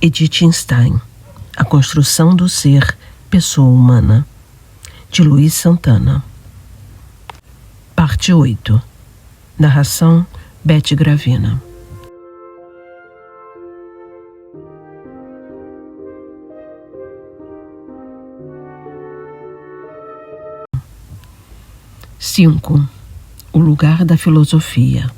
Edith Stein, A Construção do Ser, Pessoa Humana, de Luiz Santana. Parte 8. Narração, Beth Gravina. O lugar da filosofia.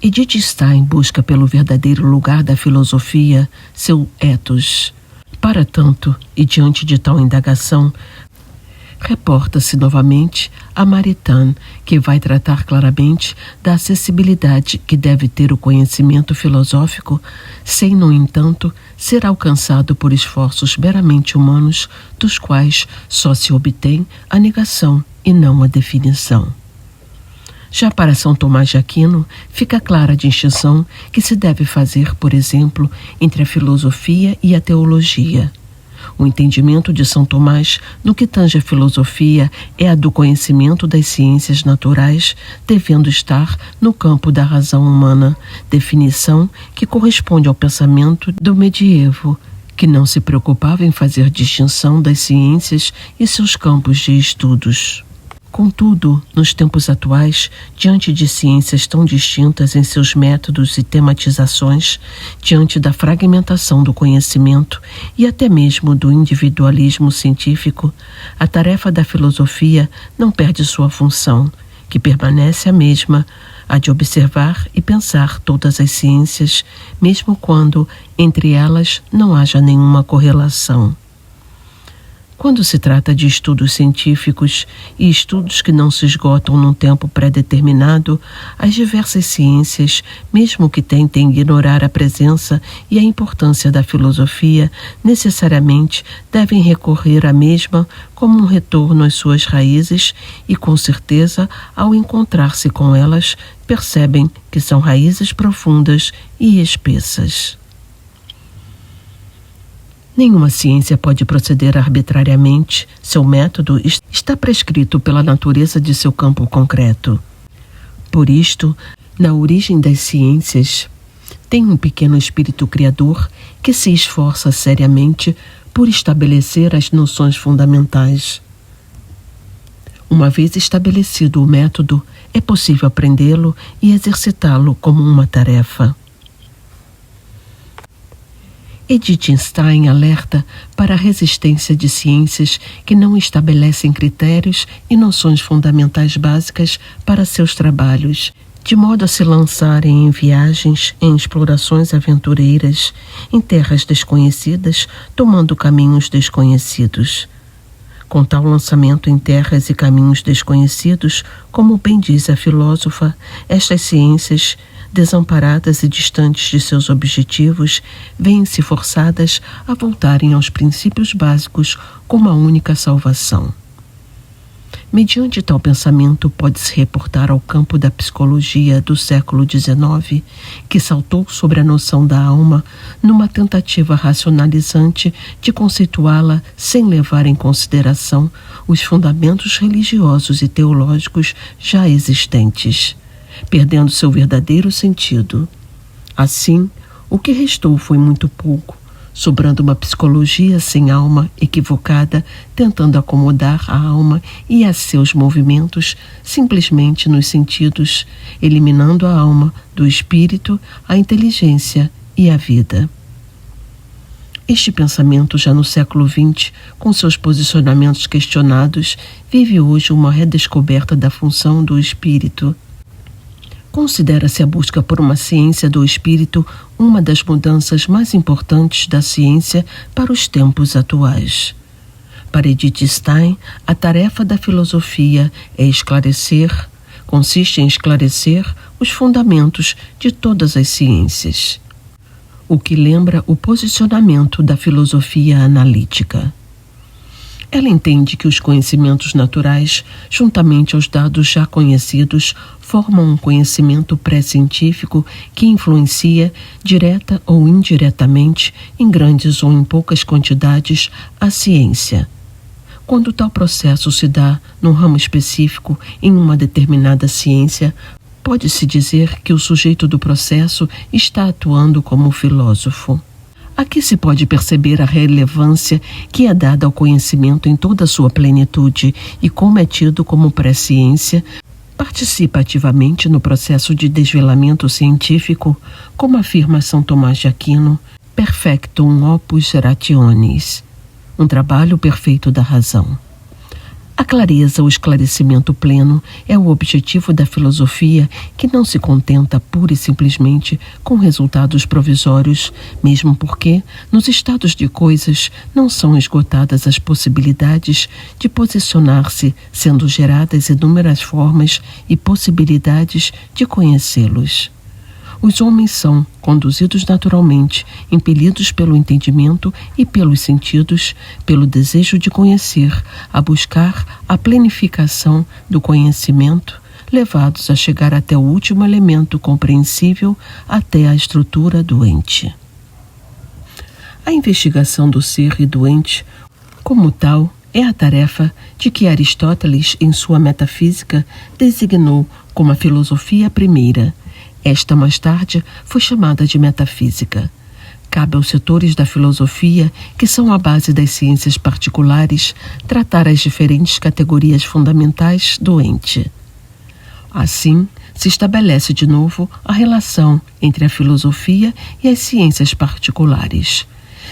Edith Stein busca pelo verdadeiro lugar da filosofia seu ethos. Para tanto, e diante de tal indagação, reporta-se novamente a Maritain, que vai tratar claramente da acessibilidade que deve ter o conhecimento filosófico, sem, no entanto, ser alcançado por esforços meramente humanos, dos quais só se obtém a negação e não a definição. Já para São Tomás de Aquino, fica clara a distinção que se deve fazer, por exemplo, entre a filosofia e a teologia. O entendimento de São Tomás, no que tange a filosofia, é a do conhecimento das ciências naturais, devendo estar no campo da razão humana, definição que corresponde ao pensamento do medievo, que não se preocupava em fazer distinção das ciências e seus campos de estudos. Contudo, nos tempos atuais, diante de ciências tão distintas em seus métodos e tematizações, diante da fragmentação do conhecimento e até mesmo do individualismo científico, a tarefa da filosofia não perde sua função, que permanece a mesma, a de observar e pensar todas as ciências, mesmo quando entre elas não haja nenhuma correlação. Quando se trata de estudos científicos e estudos que não se esgotam num tempo pré-determinado, as diversas ciências, mesmo que tentem ignorar a presença e a importância da filosofia, necessariamente devem recorrer à mesma como um retorno às suas raízes e, com certeza, ao encontrar-se com elas, percebem que são raízes profundas e espessas. Nenhuma ciência pode proceder arbitrariamente. Seu método está prescrito pela natureza de seu campo concreto. Por isto, na origem das ciências, tem um pequeno espírito criador que se esforça seriamente por estabelecer as noções fundamentais. Uma vez estabelecido o método, é possível aprendê-lo e exercitá-lo como uma tarefa. Edith Stein alerta para a resistência de ciências que não estabelecem critérios e noções fundamentais básicas para seus trabalhos, de modo a se lançarem em viagens, em explorações aventureiras, em terras desconhecidas, tomando caminhos desconhecidos. Com tal lançamento em terras e caminhos desconhecidos, como bem diz a filósofa, estas ciências, desamparadas e distantes de seus objetivos, veem-se forçadas a voltarem aos princípios básicos como a única salvação. Mediante tal pensamento, pode-se reportar ao campo da psicologia do século XIX, que saltou sobre a noção da alma numa tentativa racionalizante de conceituá-la sem levar em consideração os fundamentos religiosos e teológicos já existentes, perdendo seu verdadeiro sentido. Assim, o que restou foi muito pouco, sobrando uma psicologia sem alma, equivocada, tentando acomodar a alma e a seus movimentos simplesmente nos sentidos, eliminando a alma do espírito, a inteligência e a vida. Este pensamento, já no século XX, com seus posicionamentos questionados, vive hoje uma redescoberta da função do espírito. Considera-se a busca por uma ciência do espírito uma das mudanças mais importantes da ciência para os tempos atuais. Para Edith Stein, a tarefa da filosofia consiste em esclarecer os fundamentos de todas as ciências, o que lembra o posicionamento da filosofia analítica. Ela entende que os conhecimentos naturais, juntamente aos dados já conhecidos, formam um conhecimento pré-científico que influencia, direta ou indiretamente, em grandes ou em poucas quantidades, a ciência. Quando tal processo se dá num ramo específico em uma determinada ciência, pode-se dizer que o sujeito do processo está atuando como filósofo. Aqui se pode perceber a relevância que é dada ao conhecimento em toda a sua plenitude e como é tido como pré-ciência, participa ativamente no processo de desvelamento científico, como afirma São Tomás de Aquino, perfectum opus rationis, um trabalho perfeito da razão. A clareza, o esclarecimento pleno, é o objetivo da filosofia, que não se contenta pura e simplesmente com resultados provisórios, mesmo porque, nos estados de coisas, não são esgotadas as possibilidades de posicionar-se, sendo geradas inúmeras formas e possibilidades de conhecê-los. Os homens são conduzidos naturalmente, impelidos pelo entendimento e pelos sentidos, pelo desejo de conhecer, a buscar a plenificação do conhecimento, levados a chegar até o último elemento compreensível, até a estrutura do ente. A investigação do ser e do ente, como tal, é a tarefa de que Aristóteles, em sua Metafísica, designou como a filosofia primeira. Esta, mais tarde, foi chamada de metafísica. Cabe aos setores da filosofia, que são a base das ciências particulares, tratar as diferentes categorias fundamentais do ente. Assim, se estabelece de novo a relação entre a filosofia e as ciências particulares.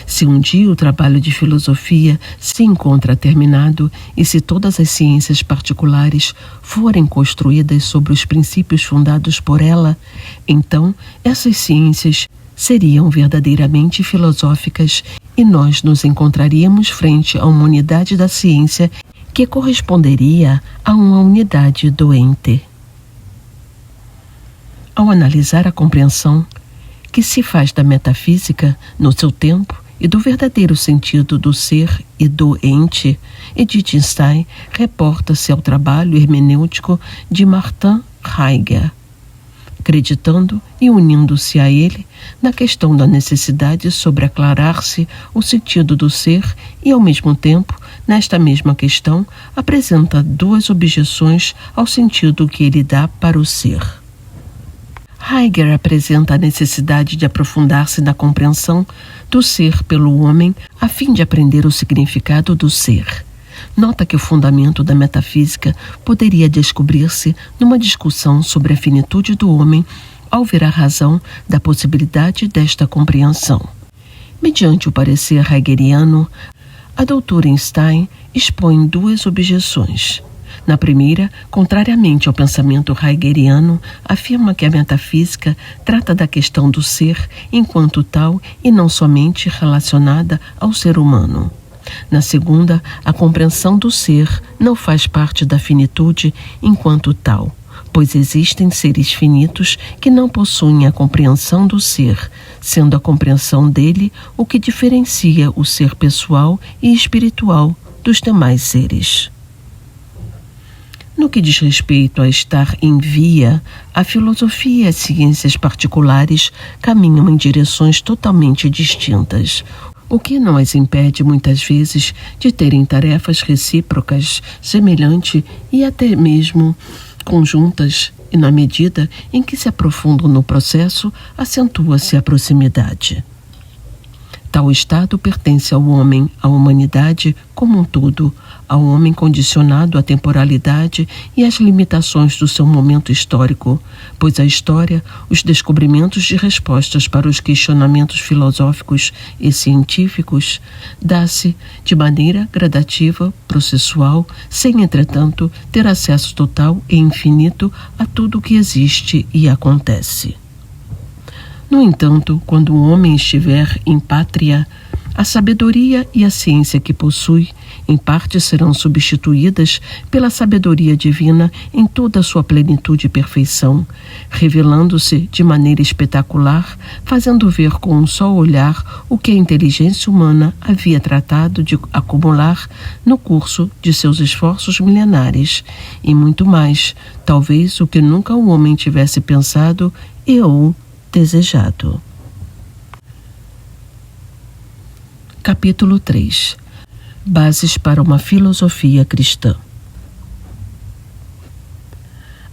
Se um dia o trabalho de filosofia se encontra terminado e se todas as ciências particulares forem construídas sobre os princípios fundados por ela, então essas ciências seriam verdadeiramente filosóficas e nós nos encontraríamos frente a uma unidade da ciência que corresponderia a uma unidade do ente. Ao analisar a compreensão que se faz da metafísica no seu tempo e do verdadeiro sentido do ser e do ente, Edith Stein reporta-se ao trabalho hermenêutico de Martin Heidegger, acreditando e unindo-se a ele na questão da necessidade sobre aclarar-se o sentido do ser e, ao mesmo tempo, nesta mesma questão, apresenta duas objeções ao sentido que ele dá para o ser. Heidegger apresenta a necessidade de aprofundar-se na compreensão do ser pelo homem a fim de aprender o significado do ser. Nota que o fundamento da metafísica poderia descobrir-se numa discussão sobre a finitude do homem ao ver a razão da possibilidade desta compreensão. Mediante o parecer heideggeriano, a doutora Stein expõe duas objeções. Na primeira, contrariamente ao pensamento heideggeriano, afirma que a metafísica trata da questão do ser enquanto tal e não somente relacionada ao ser humano. Na segunda, a compreensão do ser não faz parte da finitude enquanto tal, pois existem seres finitos que não possuem a compreensão do ser, sendo a compreensão dele o que diferencia o ser pessoal e espiritual dos demais seres. No que diz respeito a estar em via, a filosofia e as ciências particulares caminham em direções totalmente distintas, o que não as impede muitas vezes de terem tarefas recíprocas, semelhantes e até mesmo conjuntas, e na medida em que se aprofundam no processo, acentua-se a proximidade. Tal estado pertence ao homem, à humanidade como um todo, ao homem condicionado à temporalidade e às limitações do seu momento histórico, pois a história, os descobrimentos de respostas para os questionamentos filosóficos e científicos, dá-se de maneira gradativa, processual, sem, entretanto, ter acesso total e infinito a tudo o que existe e acontece. No entanto, quando o homem estiver em pátria, a sabedoria e a ciência que possui, em parte serão substituídas pela sabedoria divina em toda a sua plenitude e perfeição, revelando-se de maneira espetacular, fazendo ver com um só olhar o que a inteligência humana havia tratado de acumular no curso de seus esforços milenares, e muito mais, talvez o que nunca o homem tivesse pensado e ou desejado. Capítulo 3. Bases para uma filosofia cristã.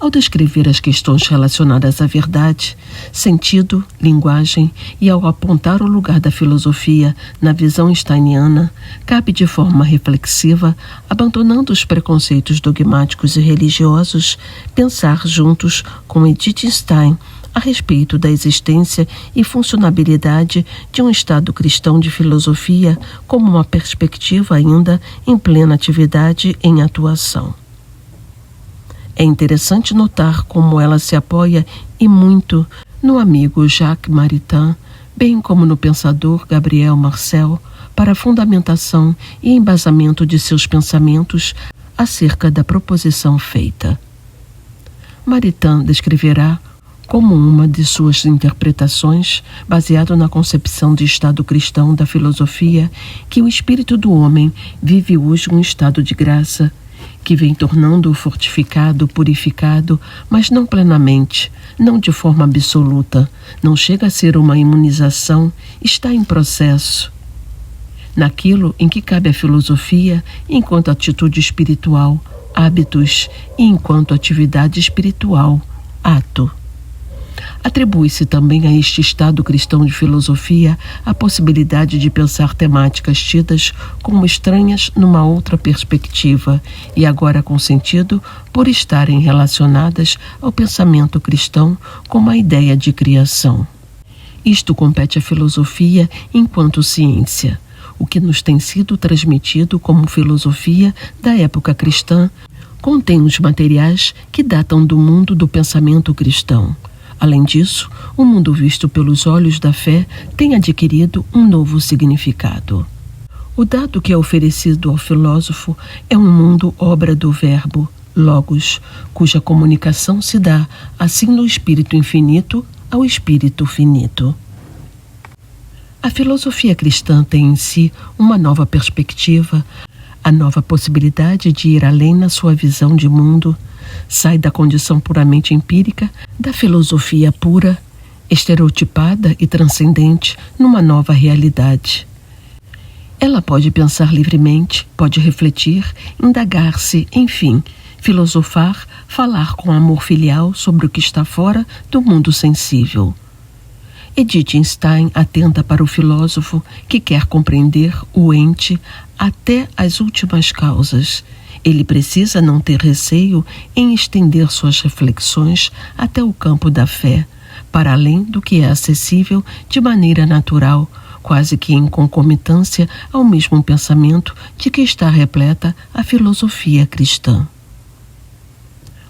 ao descrever as questões relacionadas à verdade, sentido, linguagem e ao apontar o lugar da filosofia na visão steiniana, cabe de forma reflexiva, abandonando os preconceitos dogmáticos e religiosos, pensar juntos com Edith Stein a respeito da existência e funcionabilidade de um Estado cristão de filosofia como uma perspectiva ainda em plena atividade em atuação. É interessante notar como ela se apoia e muito no amigo Jacques Maritain, bem como no pensador Gabriel Marcel, para a fundamentação e embasamento de seus pensamentos acerca da proposição feita. Maritain descreverá como uma de suas interpretações, baseado na concepção de estado cristão da filosofia, que o espírito do homem vive hoje um estado de graça, que vem tornando-o fortificado, purificado, mas não plenamente, não de forma absoluta, não chega a ser uma imunização, está em processo. Naquilo em que cabe a filosofia, enquanto atitude espiritual, hábitos, e enquanto atividade espiritual, ato. Atribui-se também a este estado cristão de filosofia a possibilidade de pensar temáticas tidas como estranhas numa outra perspectiva e agora com sentido por estarem relacionadas ao pensamento cristão como a ideia de criação. Isto compete à filosofia enquanto ciência, o que nos tem sido transmitido como filosofia da época cristã contém os materiais que datam do mundo do pensamento cristão. Além disso, o mundo visto pelos olhos da fé tem adquirido um novo significado. O dado que é oferecido ao filósofo é um mundo obra do verbo, logos, cuja comunicação se dá, assim no espírito infinito ao espírito finito. A filosofia cristã tem em si uma nova perspectiva, a nova possibilidade de ir além na sua visão de mundo, sai da condição puramente empírica, da filosofia pura, estereotipada e transcendente numa nova realidade. Ela pode pensar livremente, pode refletir, indagar-se, enfim, filosofar, falar com amor filial sobre o que está fora do mundo sensível. Edith Stein atenta para o filósofo que quer compreender o ente até as últimas causas. Ele precisa não ter receio em estender suas reflexões até o campo da fé, para além do que é acessível de maneira natural, quase que em concomitância ao mesmo pensamento de que está repleta a filosofia cristã.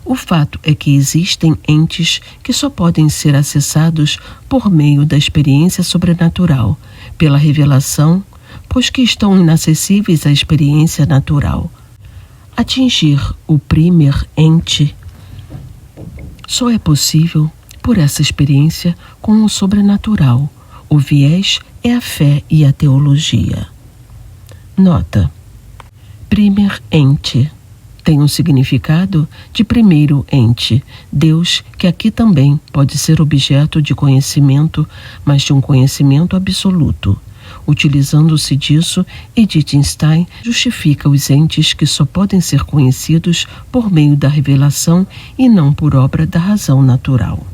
O fato é que existem entes que só podem ser acessados por meio da experiência sobrenatural, pela revelação, pois que estão inacessíveis à experiência natural. Atingir o primer ente só é possível por essa experiência com o sobrenatural. O viés é a fé e a teologia. Nota: primer ente tem um significado de primeiro ente, Deus, que aqui também pode ser objeto de conhecimento, mas de um conhecimento absoluto. Utilizando-se disso, Edith Stein justifica os entes que só podem ser conhecidos por meio da revelação e não por obra da razão natural.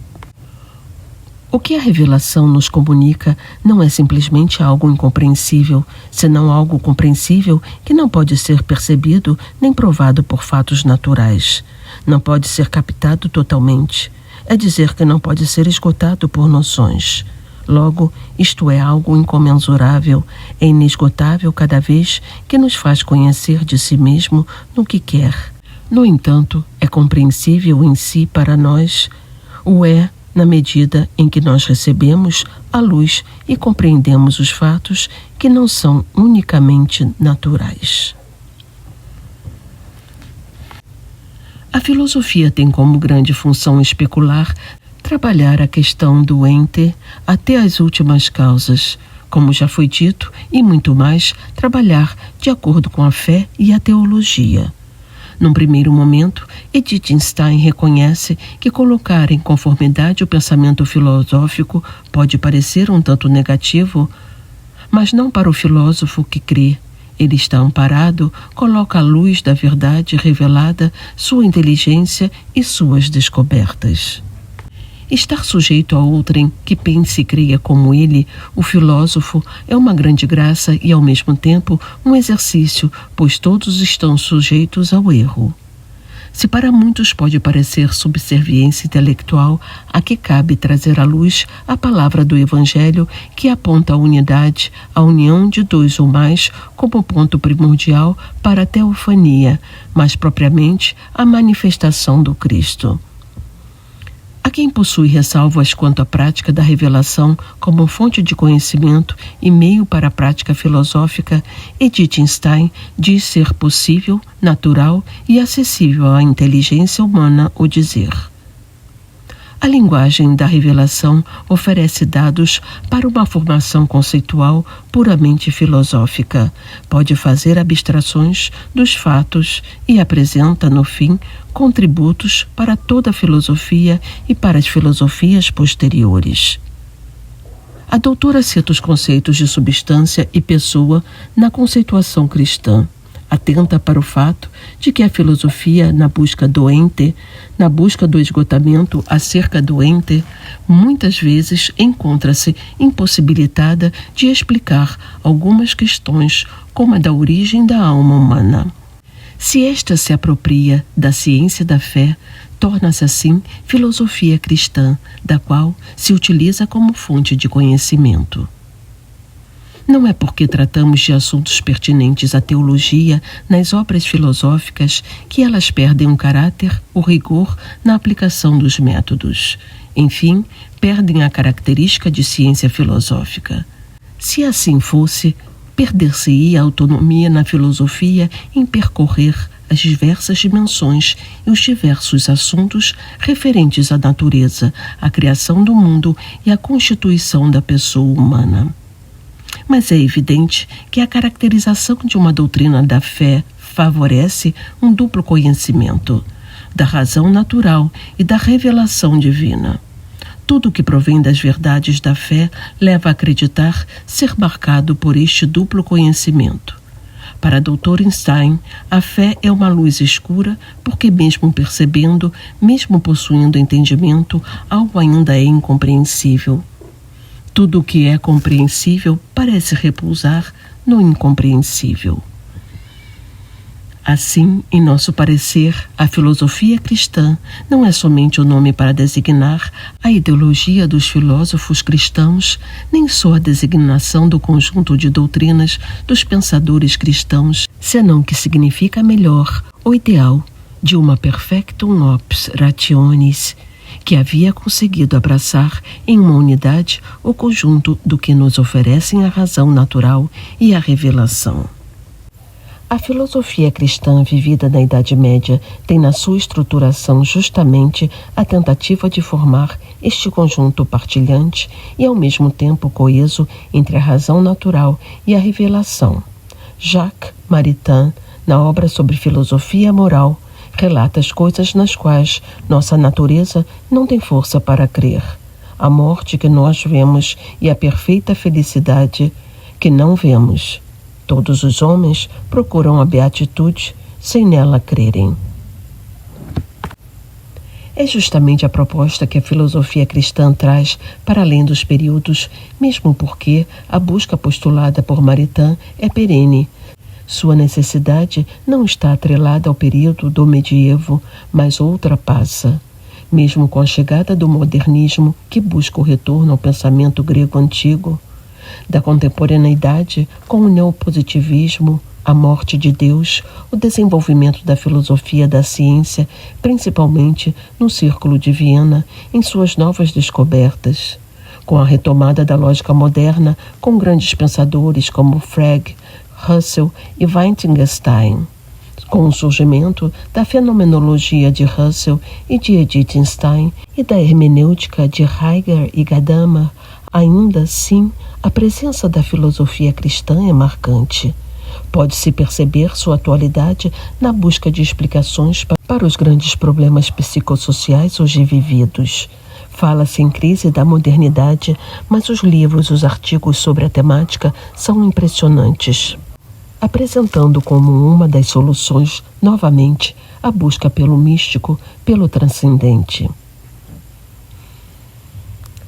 O que a revelação nos comunica não é simplesmente algo incompreensível, senão algo compreensível que não pode ser percebido nem provado por fatos naturais. Não pode ser captado totalmente. É dizer que não pode ser esgotado por noções. Logo, isto é algo incomensurável, é inesgotável cada vez que nos faz conhecer de si mesmo no que quer. No entanto, é compreensível em si para nós, o é na medida em que nós recebemos a luz e compreendemos os fatos que não são unicamente naturais. A filosofia tem como grande função especular trabalhar a questão do ente até as últimas causas, como já foi dito, e muito mais, trabalhar de acordo com a fé e a teologia. Num primeiro momento, Edith Stein reconhece que colocar em conformidade o pensamento filosófico pode parecer um tanto negativo, mas não para o filósofo que crê. Ele está amparado, coloca a luz da verdade revelada, sua inteligência e suas descobertas. Estar sujeito a outrem que pense e creia como ele, o filósofo, é uma grande graça e, ao mesmo tempo, um exercício, pois todos estão sujeitos ao erro. Se para muitos pode parecer subserviência intelectual, a que cabe trazer à luz a palavra do Evangelho que aponta a unidade, a união de dois ou mais como ponto primordial para a teofania, mais propriamente a manifestação do Cristo. A quem possui ressalvas quanto à prática da revelação como fonte de conhecimento e meio para a prática filosófica, Edith Stein diz ser possível, natural e acessível à inteligência humana o dizer. A linguagem da revelação oferece dados para uma formação conceitual puramente filosófica. Pode fazer abstrações dos fatos e apresenta, no fim, contributos para toda a filosofia e para as filosofias posteriores. A doutora cita os conceitos de substância e pessoa na conceituação cristã. Atenta para o fato de que a filosofia, na busca do ente, na busca do esgotamento acerca do ente, muitas vezes encontra-se impossibilitada de explicar algumas questões, como a da origem da alma humana. Se esta se apropria da ciência da fé, torna-se assim filosofia cristã, da qual se utiliza como fonte de conhecimento. Não é porque tratamos de assuntos pertinentes à teologia nas obras filosóficas que elas perdem o caráter, o rigor na aplicação dos métodos. Enfim, perdem a característica de ciência filosófica. Se assim fosse, perder-se-ia a autonomia na filosofia em percorrer as diversas dimensões e os diversos assuntos referentes à natureza, à criação do mundo e à constituição da pessoa humana. Mas é evidente que a caracterização de uma doutrina da fé favorece um duplo conhecimento, da razão natural e da revelação divina. Tudo que provém das verdades da fé leva a acreditar ser marcado por este duplo conhecimento. Para a doutora Stein, a fé é uma luz escura porque mesmo percebendo, mesmo possuindo entendimento, algo ainda é incompreensível. Tudo o que é compreensível parece repousar no incompreensível. Assim, em nosso parecer, a filosofia cristã não é somente o nome para designar a ideologia dos filósofos cristãos, nem só a designação do conjunto de doutrinas dos pensadores cristãos, senão que significa melhor o ideal de uma perfectum ops rationis, que havia conseguido abraçar em uma unidade o conjunto do que nos oferecem a razão natural e a revelação. A filosofia cristã vivida na Idade Média tem na sua estruturação justamente a tentativa de formar este conjunto partilhante e ao mesmo tempo coeso entre a razão natural e a revelação. Jacques Maritain, na obra sobre filosofia moral, relata as coisas nas quais nossa natureza não tem força para crer, a morte que nós vemos e a perfeita felicidade que não vemos. Todos os homens procuram a beatitude sem nela crerem. É justamente a proposta que a filosofia cristã traz para além dos períodos, mesmo porque a busca postulada por Maritain é perene. Sua necessidade não está atrelada ao período do medievo, mas ultrapassa. Mesmo com a chegada do modernismo, que busca o retorno ao pensamento grego antigo, da contemporaneidade com o neopositivismo, a morte de Deus, o desenvolvimento da filosofia da ciência, principalmente no Círculo de Viena, em suas novas descobertas, com a retomada da lógica moderna, com grandes pensadores como Frege, Russell e Wittgenstein, com o surgimento da fenomenologia de Russell e de Edith Stein e da hermenêutica de Heidegger e Gadamer, ainda assim, a presença da filosofia cristã é marcante. Pode-se perceber sua atualidade na busca de explicações para os grandes problemas psicossociais hoje vividos. Fala-se em crise da modernidade, mas os livros e os artigos sobre a temática são impressionantes. apresentando como uma das soluções, novamente, a busca pelo místico, pelo transcendente.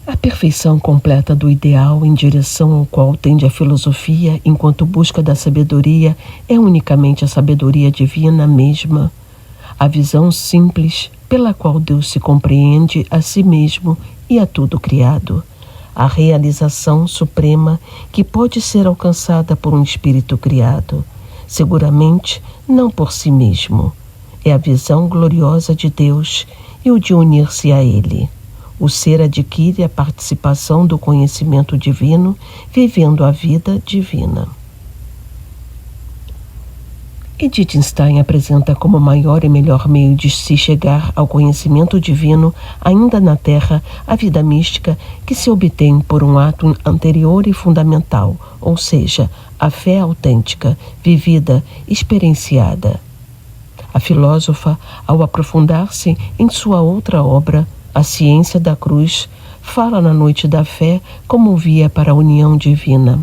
A perfeição completa do ideal em direção ao qual tende a filosofia enquanto busca da sabedoria é unicamente a sabedoria divina mesma, a visão simples pela qual Deus se compreende a si mesmo e a tudo criado, a realização suprema que pode ser alcançada por um espírito criado, seguramente não por si mesmo. É a visão gloriosa de Deus e o de unir-se a Ele. O ser adquire a participação do conhecimento divino, vivendo a vida divina. Edith Stein apresenta como maior e melhor meio de se chegar ao conhecimento divino, ainda na Terra, a vida mística que se obtém por um ato anterior e fundamental, ou seja, a fé autêntica, vivida, experienciada. A filósofa, ao aprofundar-se em sua outra obra, A Ciência da Cruz, fala na noite da fé como via para a união divina.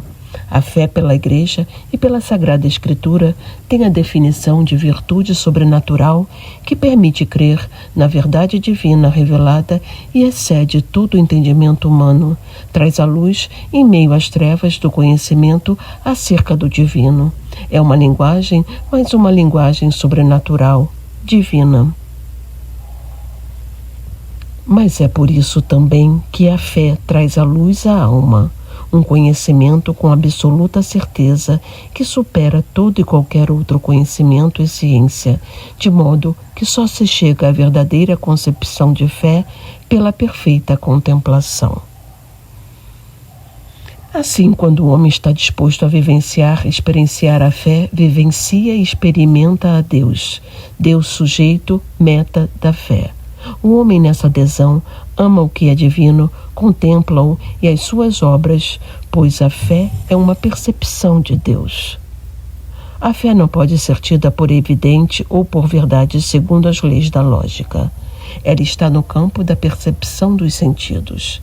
A fé pela Igreja e pela Sagrada Escritura tem a definição de virtude sobrenatural que permite crer na verdade divina revelada e excede todo o entendimento humano, traz a luz em meio às trevas do conhecimento acerca do divino. É uma linguagem, mas uma linguagem sobrenatural, divina. Mas é por isso também que a fé traz à luz a alma, um conhecimento com absoluta certeza que supera todo e qualquer outro conhecimento e ciência, de modo que só se chega à verdadeira concepção de fé pela perfeita contemplação. Assim, quando o homem está disposto a vivenciar, experienciar a fé, vivencia e experimenta a Deus, Deus sujeito, meta da fé. O homem nessa adesão ama o que é divino, contempla-o e as suas obras, pois a fé é uma percepção de Deus. A fé não pode ser tida por evidente ou por verdade segundo as leis da lógica. Ela está no campo da percepção dos sentidos.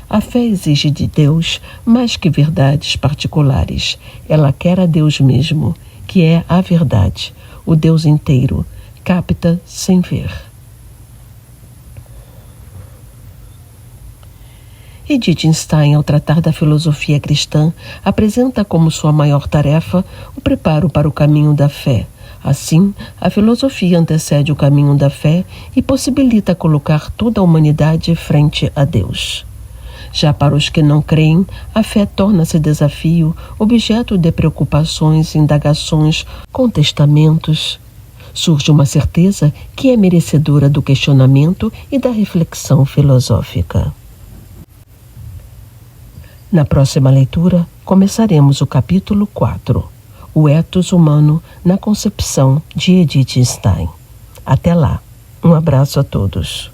A fé exige de Deus mais que verdades particulares. Ela quer a Deus mesmo, que é a verdade, o Deus inteiro, capta sem ver. Edith Stein, ao tratar da filosofia cristã, apresenta como sua maior tarefa o preparo para o caminho da fé. Assim, a filosofia antecede o caminho da fé e possibilita colocar toda a humanidade frente a Deus. Já para os que não creem, a fé torna-se desafio, objeto de preocupações, indagações, contestamentos. Surge uma certeza que é merecedora do questionamento e da reflexão filosófica. Na próxima leitura, começaremos o capítulo 4, o ethos humano na concepção de Edith Stein. Até lá, um abraço a todos.